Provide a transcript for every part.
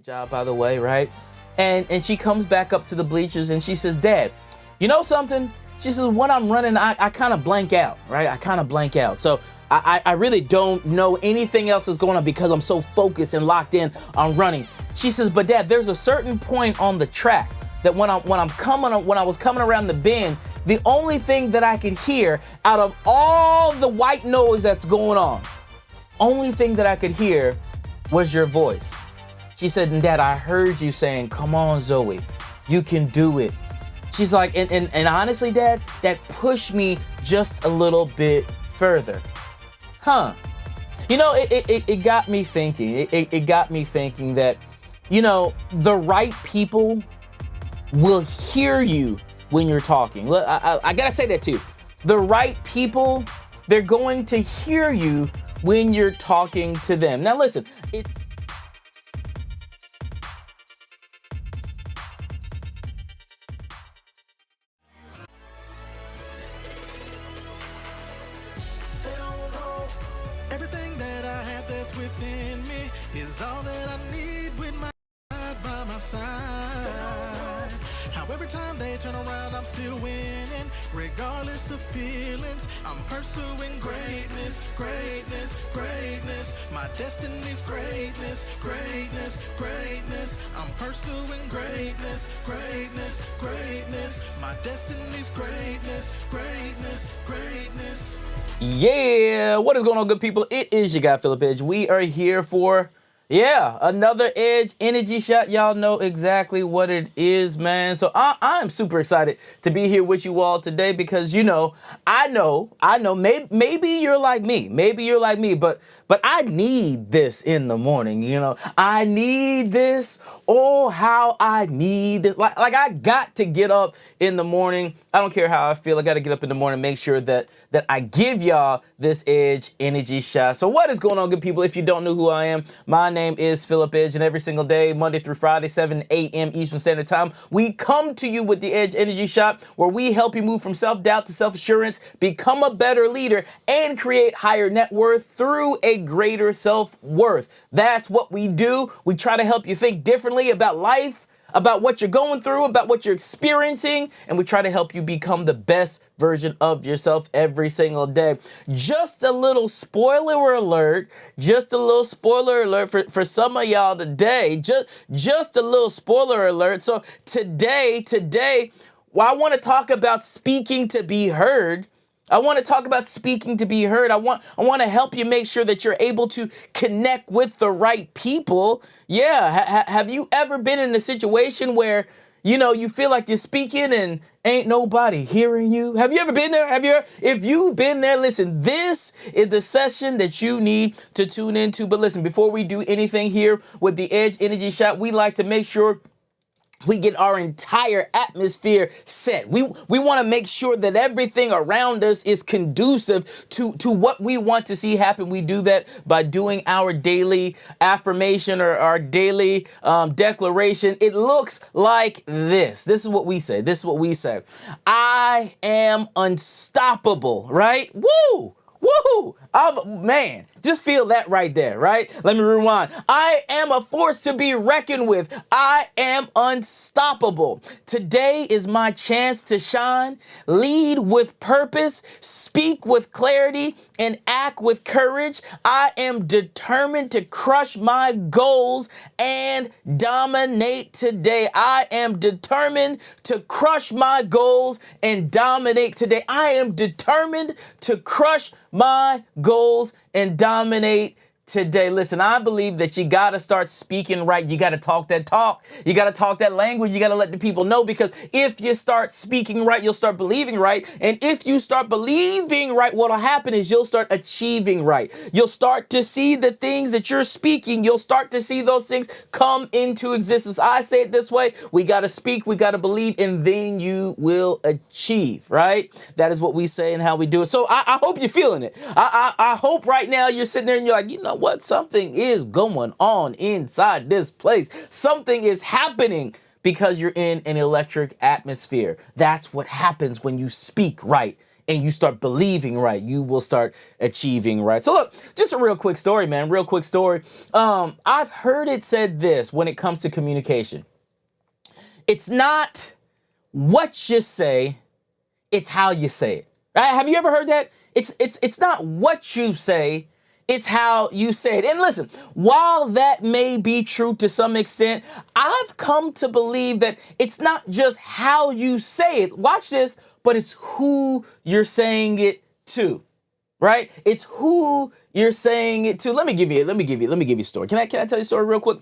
Great job, by the way, right? And she comes back up to the bleachers and she says, Dad, you know something? She says, when I'm running, I kind of blank out, right? I kind of blank out. So I really don't know anything else that's going on because I'm so focused and locked in on running. She says, but Dad, there's a certain point on the track that when I was coming around the bend, the only thing that I could hear out of all the white noise that's going on, only thing that I could hear was your voice. She said, and Dad, I heard you saying, come on, Zoe, you can do it. She's like, and honestly, Dad, that pushed me just a little bit further. Huh. You know, it got me thinking. It got me thinking that, you know, the right people will hear you when you're talking. Look, I gotta say that too. The right people, they're going to hear you when you're talking to them. Now listen, it's everything that I have that's within me is all that I need with my God by my side. How every time they turn around, I'm still winning, regardless of feelings. I'm pursuing greatness, greatness, greatness. My destiny's greatness, greatness, greatness. I'm pursuing greatness, greatness, greatness. My destiny's greatness, greatness, greatness. Yeah, what is going on, good people? It is your guy, Philip Edge. We are here for, another Edge Energy Shot. Y'all know exactly what it is, man. So I'm super excited to be here with you all today because, I know, maybe you're like me, but I need this in the morning, I need this. Oh, how I need this. Like I got to get up in the morning. I don't care how I feel. I got to get up in the morning, make sure that I give y'all this Edge Energy Shot. So what is going on, good people? If you don't know who I am, my name is Philip Edge, and every single day, Monday through Friday, 7 a.m. Eastern Standard Time, we come to you with the Edge Energy Shot, where we help you move from self-doubt to self-assurance, become a better leader, and create higher net worth through a greater self-worth. That's what we do. We try to help you think differently about life, about what you're going through, about what you're experiencing, and we try to help you become the best version of yourself every single day. Just a little spoiler alert, for some of y'all today, just a little spoiler alert. So today, well, I want to talk about speaking to be heard. I want to talk about speaking to be heard. I want to help you make sure that you're able to connect with the right people. Yeah. Have you ever been in a situation where, you feel like you're speaking and ain't nobody hearing you? Have you ever been there? If you've been there, listen, this is the session that you need to tune into. But listen, before we do anything here with the Edge Energy Shot, we like to make sure we get our entire atmosphere set. We want to make sure that everything around us is conducive to what we want to see happen. We do that by doing our daily affirmation or our daily declaration. It looks like this. This is what we say. I am unstoppable, right? Woo! Woo! Man, just feel that right there, right? Let me rewind. I am a force to be reckoned with. I am unstoppable. Today is my chance to shine, lead with purpose, speak with clarity, and act with courage. I am determined to crush my goals and dominate today. I am determined to crush my goals and dominate today. I am determined to crush my goals and dominate today. Listen, I believe that you got to start speaking right. You got to talk that talk. You got to talk that language. You got to let the people know, because if you start speaking right, you'll start believing right. And if you start believing right, what'll happen is you'll start achieving right. You'll start to see the things that you're speaking. You'll start to see those things come into existence. I say it this way. We got to speak, we got to believe, and then you will achieve, right? That is what we say and how we do it. So I hope you're feeling it. I hope right now you're sitting there and you're like, you know what? Something is going on inside this place. Something is happening because you're in an electric atmosphere. That's what happens when you speak right and you start believing right, you will start achieving right. So look, just a real quick story, man. Real quick story. I've heard it said this when it comes to communication. It's not what you say, it's how you say it. Right? Have you ever heard that? It's not what you say, it's how you say it. And listen, while that may be true to some extent, I've come to believe that it's not just how you say it. Watch this, but it's who you're saying it to. Right? It's who you're saying it to. Let me give you a story. Can I tell you a story real quick?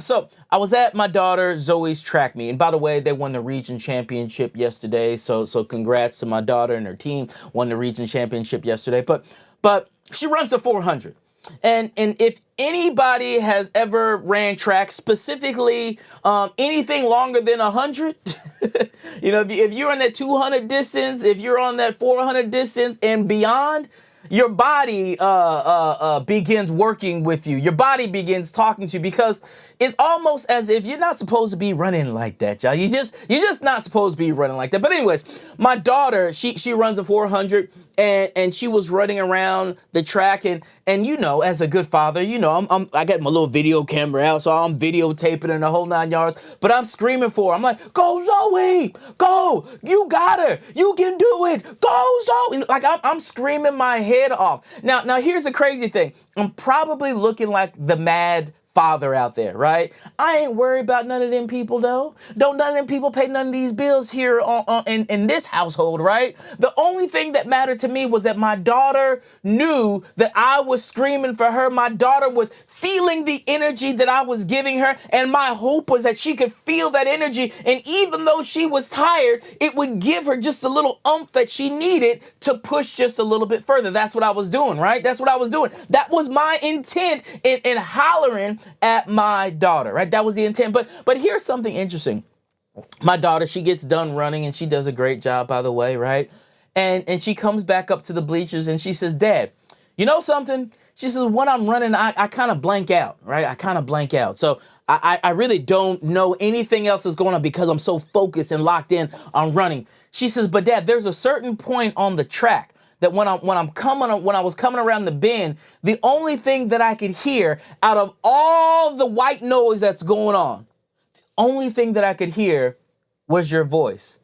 So I was at my daughter Zoe's track meet, and by the way, they won the region championship yesterday. So congrats to my daughter and her team. Won the region championship yesterday. But she runs the 400. And if anybody has ever ran track, specifically anything longer than 100, if you're on that 200 distance, if you're on that 400 distance and beyond, your body begins working with you. Your body begins talking to you, because it's almost as if you're not supposed to be running like that, y'all. You're just not supposed to be running like that. But anyways, my daughter, she runs a 400, and she was running around the track, and as a good father, I got my little video camera out, so I'm videotaping in the whole 9 yards. But I'm screaming for her. I'm like, "Go Zoe, go! You got her! You can do it! Go Zoe!" Like I'm screaming my head off. Now here's the crazy thing. I'm probably looking like the mad father out there, right? I ain't worried about none of them people though. Don't none of them people pay none of these bills here in this household, right? The only thing that mattered to me was that my daughter knew that I was screaming for her. My daughter was feeling the energy that I was giving her, and my hope was that she could feel that energy, and even though she was tired, it would give her just a little oomph that she needed to push just a little bit further. That's what I was doing, right? That's what I was doing. That was my intent in hollering at my daughter, right? That was the intent. But here's something interesting. My daughter, she gets done running, and she does a great job, by the way, right? And she comes back up to the bleachers, and she says, "Dad, you know something?" She says, "When I'm running, I kind of blank out, right? I kind of blank out. So I really don't know anything else is going on because I'm so focused and locked in on running." She says, "But Dad, there's a certain point on the track that when I was coming around the bend, the only thing that I could hear out of all the white noise that's going on, the only thing that I could hear was your voice."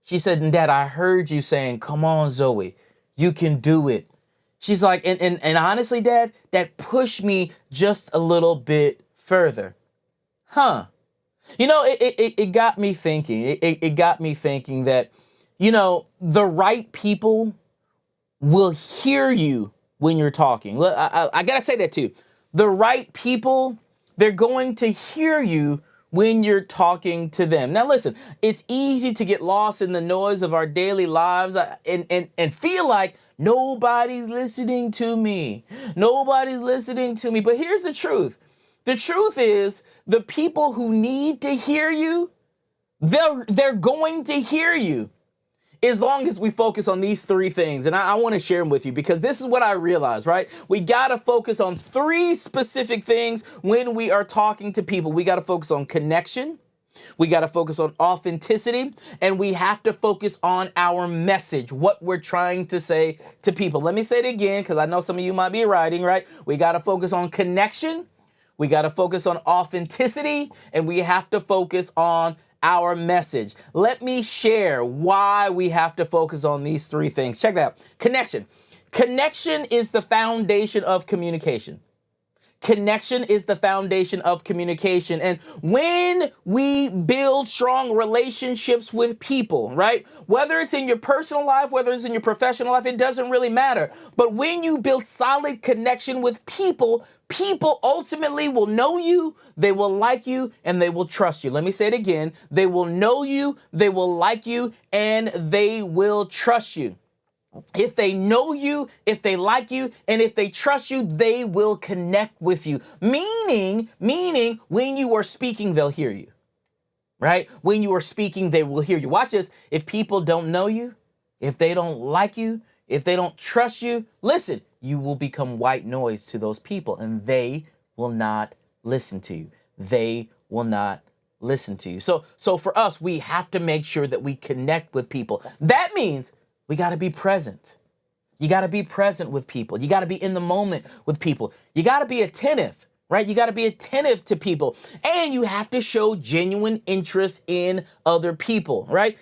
She said, "And Dad, I heard you saying, 'Come on, Zoe, you can do it.'" She's like, and honestly, Dad, that pushed me just a little bit further. Huh. It got me thinking. It got me thinking that, the right people will hear you when you're talking. I gotta say that too. The right people, they're going to hear you when you're talking to them. Now listen, it's easy to get lost in the noise of our daily lives and feel like nobody's listening to me. Nobody's listening to me. But here's the truth. The truth is, the people who need to hear you, they're going to hear you, as long as we focus on these three things. And I want to share them with you, because this is what I realized, right? We got to focus on three specific things when we are talking to people. We got to focus on connection. We got to focus on authenticity, and we have to focus on our message, what we're trying to say to people. Let me say it again, because I know some of you might be writing, right? We got to focus on connection. We got to focus on authenticity, and we have to focus on our message. Let me share why we have to focus on these three things. Check that out. Connection. Connection is the foundation of communication. Connection is the foundation of communication. And when we build strong relationships with people, right? Whether it's in your personal life, whether it's in your professional life, it doesn't really matter. But when you build solid connection with people, people ultimately will know you, they will like you, and they will trust you. Let me say it again. They will know you, they will like you, and they will trust you. If they know you, if they like you, and if they trust you, they will connect with you. Meaning, when you are speaking, they'll hear you, right? When you are speaking, they will hear you. Watch this. If people don't know you, if they don't like you, if they don't trust you, listen, you will become white noise to those people, and they will not listen to you. They will not listen to you. So for us, we have to make sure that we connect with people. That means We got to be present. You got to be present with people. You got to be in the moment with people. You got to be attentive, right? You got to be attentive to people. And you have to show genuine interest in other people, right?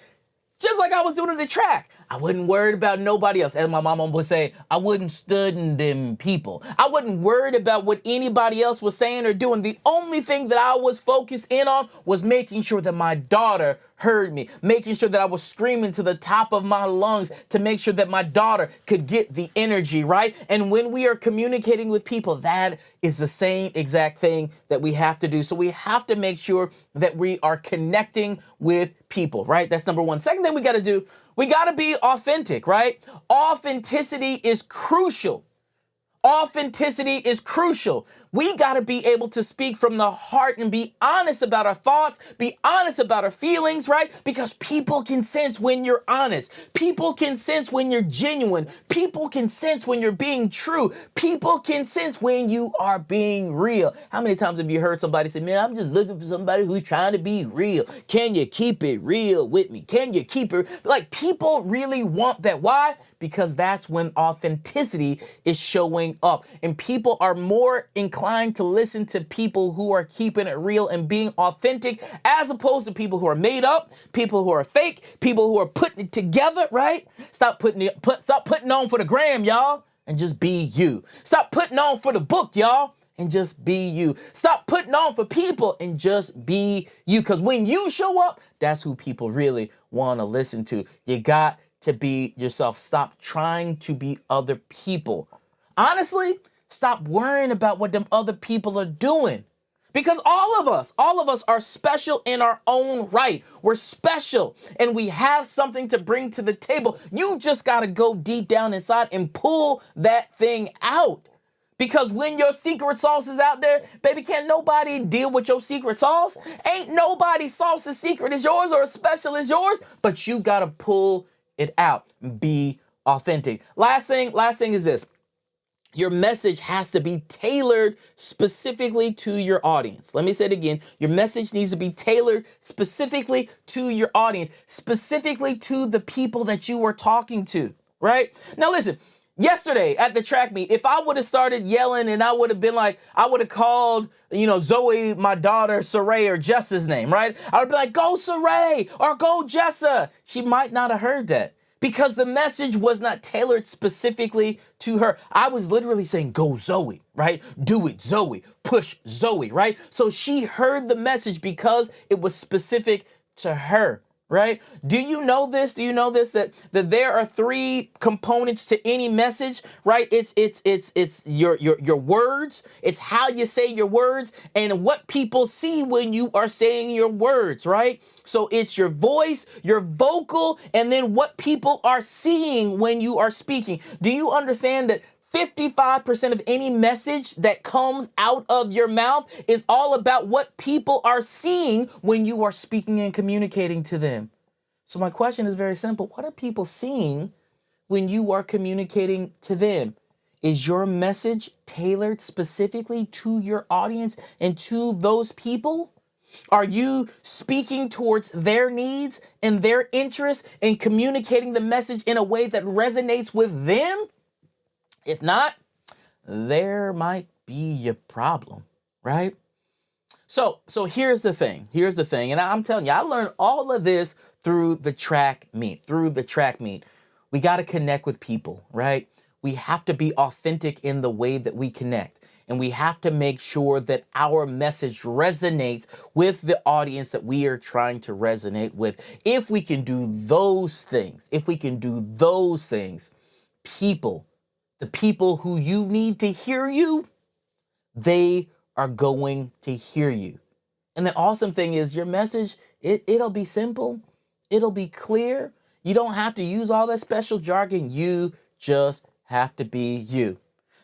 Just like I was doing in the track. I wasn't worried about nobody else. As my mama would say, I wouldn't study them people. I wasn't worried about what anybody else was saying or doing. The only thing that I was focused in on was making sure that my daughter heard me, making sure that I was screaming to the top of my lungs to make sure that my daughter could get the energy, right? And when we are communicating with people, that is the same exact thing that we have to do. So we have to make sure that we are connecting with people, right? That's number one. Second thing we got to do, we got to be authentic, right? Authenticity is crucial. Authenticity is crucial. We got to be able to speak from the heart and be honest about our thoughts, be honest about our feelings, right? Because people can sense when you're honest. People can sense when you're genuine. People can sense when you're being true. People can sense when you are being real. How many times have you heard somebody say, man, I'm just looking for somebody who's trying to be real. Can you keep it real with me? Can you keep it? Like, people really want that. Why? Because that's when authenticity is showing up. And people are more inclined to listen to people who are keeping it real and being authentic, as opposed to people who are made up, people who are fake, people who are putting it together, right? Stop putting on for the gram, y'all, and just be you. Stop putting on for the book, y'all, and just be you. Stop putting on for people and just be you. Because when you show up, that's who people really want to listen to. You got to be yourself. Stop trying to be other people. Honestly, stop worrying about what them other people are doing. Because all of us are special in our own right. We're special and we have something to bring to the table. You just got to go deep down inside and pull that thing out. Because when your secret sauce is out there, baby, can't nobody deal with your secret sauce. Ain't nobody's sauce as secret as yours or as special as yours, but you got to pull it out. Be authentic. Last thing is this. Your message has to be tailored specifically to your audience. Let me say it again. Your message needs to be tailored specifically to your audience, specifically to the people that you are talking to, right? Now listen, yesterday at the track meet, if I would have started yelling and I would have been like, I would have called, Zoe, my daughter, Saray, or Jessa's name, right? I would be like, go Saray or go Jessa. She might not have heard that, because the message was not tailored specifically to her. I was literally saying, go Zoe, right? Do it, Zoe. Push Zoe, right? So she heard the message because it was specific to her, right? Do you know this? That there are three components to any message, right? It's your words, it's how you say your words, and what people see when you are saying your words, right? So it's your voice, your vocal, and then what people are seeing when you are speaking. Do you understand that 55% of any message that comes out of your mouth is all about what people are seeing when you are speaking and communicating to them? So my question is very simple. What are people seeing when you are communicating to them? Is your message tailored specifically to your audience and to those people? Are you speaking towards their needs and their interests and communicating the message in a way that resonates with them? If not, there might be a problem, right? So here's the thing, and I'm telling you, I learned all of this through the track meet. We got to connect with people, right? We have to be authentic in the way that we connect. And we have to make sure that our message resonates with the audience that we are trying to resonate with. If we can do those things, the people who you need to hear you, they are going to hear you. And the awesome thing is your message, it'll be simple. It'll be clear. You don't have to use all that special jargon. You just have to be you.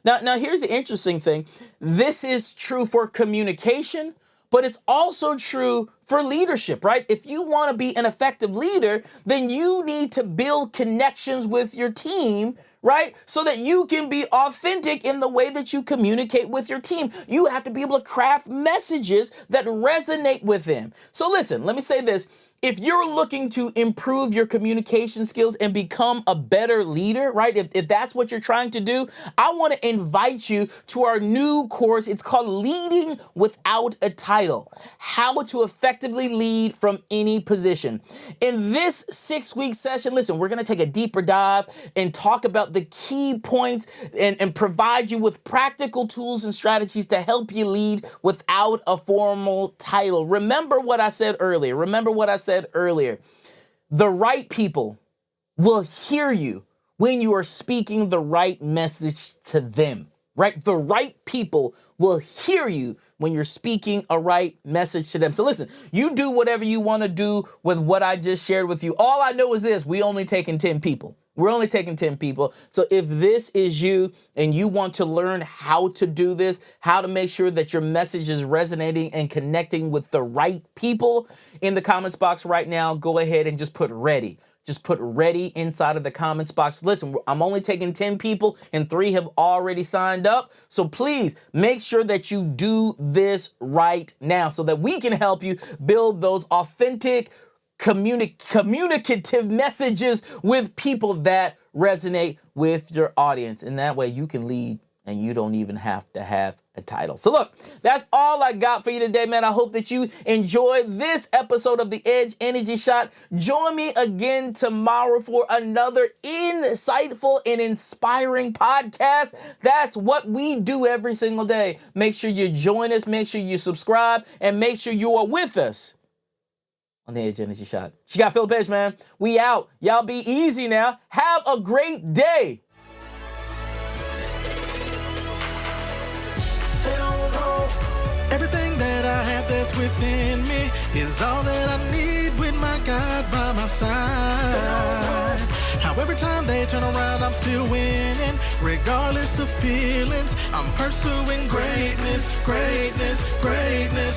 Now here's the interesting thing. This is true for communication, but it's also true for leadership, right? If you want to be an effective leader, then you need to build connections with your team, right? So that you can be authentic in the way that you communicate with your team. You have to be able to craft messages that resonate with them. So listen, let me say this. If you're looking to improve your communication skills and become a better leader, right? If that's what you're trying to do, I want to invite you to our new course. It's called Leading Without a Title: How to Effectively Lead from Any Position. In this 6-week session, listen, we're going to take a deeper dive and talk about the key points and provide you with practical tools and strategies to help you lead without a formal title. Remember what I said earlier. The right people will hear you when you are speaking the right message to them, right? The right people will hear you when you're speaking a right message to them. So listen, you do whatever you want to do with what I just shared with you. All I know is this: we only taking 10 people. We're only taking 10 people. So if this is you and you want to learn how to do this, how to make sure that your message is resonating and connecting with the right people, in the comments box right now, go ahead and just put ready. Just put ready inside of the comments box. Listen, I'm only taking 10 people and 3 have already signed up. So please make sure that you do this right now so that we can help you build those authentic, communicative messages with people that resonate with your audience. And that way you can lead and you don't even have to have a title. So look, that's all I got for you today, man. I hope that you enjoyed this episode of the Edge Energy Shot. Join me again tomorrow for another insightful and inspiring podcast. That's what we do every single day. Make sure you join us, make sure you subscribe, and make sure you are with us on the Edge Energy Shot. She got Philip Edge, man. We out. Y'all be easy now. Have a great day. Everything that I have that's within me is all that I need with my God by my side. How every time they turn around, I'm still winning. Regardless of feelings, I'm pursuing greatness, greatness, greatness.